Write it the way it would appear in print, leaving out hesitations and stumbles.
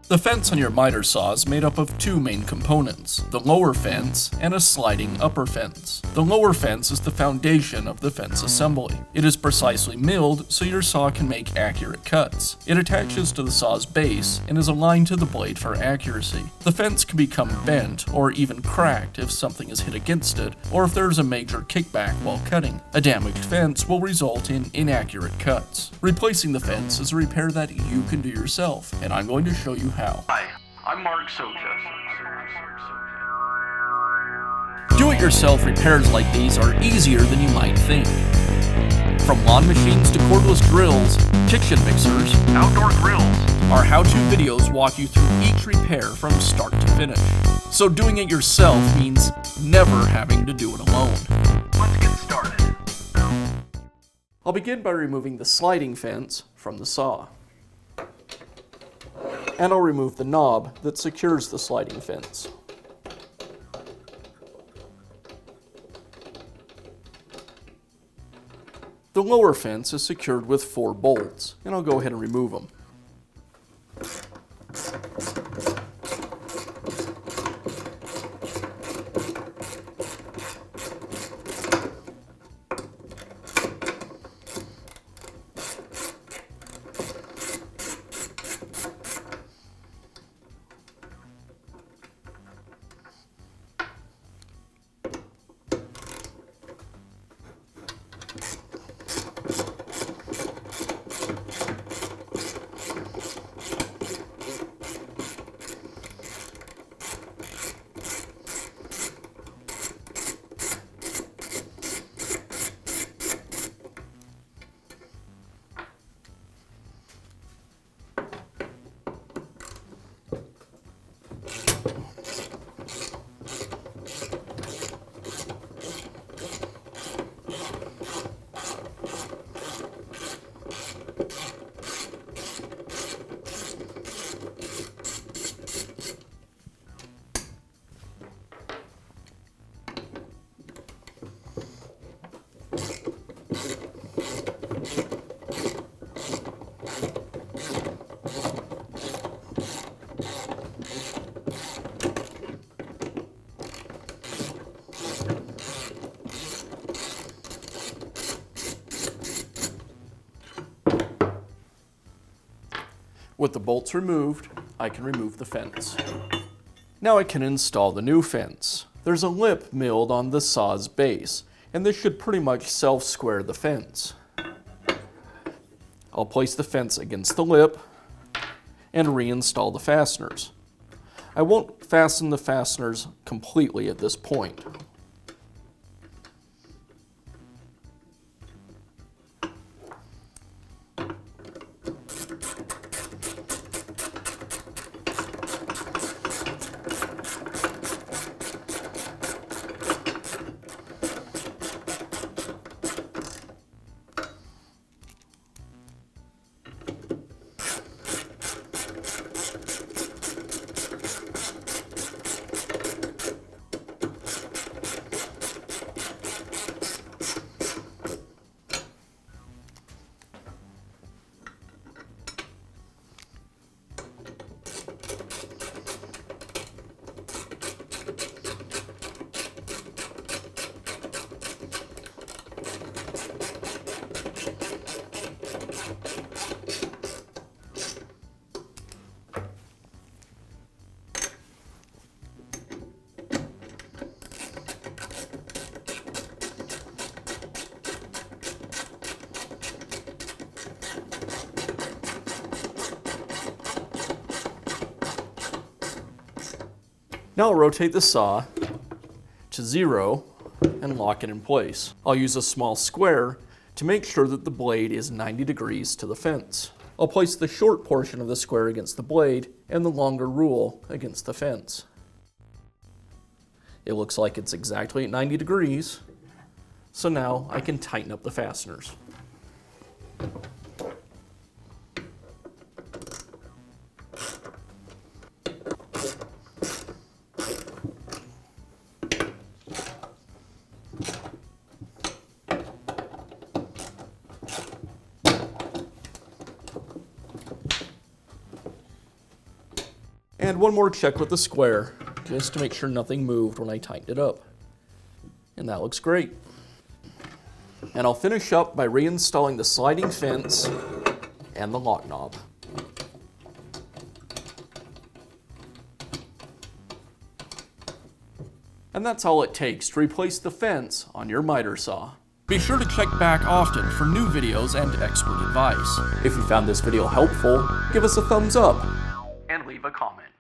The fence on your miter saw is made up of two main components, the lower fence and a sliding upper fence. The lower fence is the foundation of the fence assembly. It is precisely milled so your saw can make accurate cuts. It attaches to the saw's base and is aligned to the blade for accuracy. The fence can become bent or even cracked if something is hit against it or if there is a major kickback while cutting. A damaged fence will result in inaccurate cuts. Replacing the fence is a repair that you can do yourself, and I'm going to show you how. Hi, I'm Mark Socha. Do-it-yourself repairs like these are easier than you might think. From lawn machines to cordless drills, kitchen mixers, Outdoor grills. our how-to videos walk you through each repair from start to finish. So doing it yourself means never having to do it alone. Let's get started. I'll begin by removing the sliding fence from the saw. And I'll remove the knob that secures the sliding fence. The lower fence is secured with 4 bolts, and I'll go ahead and remove them. With the bolts removed, I can remove the fence. Now I can install the new fence. There's a lip milled on the saw's base, and this should pretty much self-square the fence. I'll place the fence against the lip and reinstall the fasteners. I won't fasten the fasteners completely at this point. Now I'll rotate the saw to 0 and lock it in place. I'll use a small square to make sure that the blade is 90 degrees to the fence. I'll place the short portion of the square against the blade and the longer rule against the fence. It looks like it's exactly at 90 degrees, so now I can tighten up the fasteners. And one more check with the square, just to make sure nothing moved when I tightened it up. And that looks great. And I'll finish up by reinstalling the sliding fence and the lock knob. And that's all it takes to replace the fence on your miter saw. Be sure to check back often for new videos and expert advice. If you found this video helpful, give us a thumbs up. And leave a comment.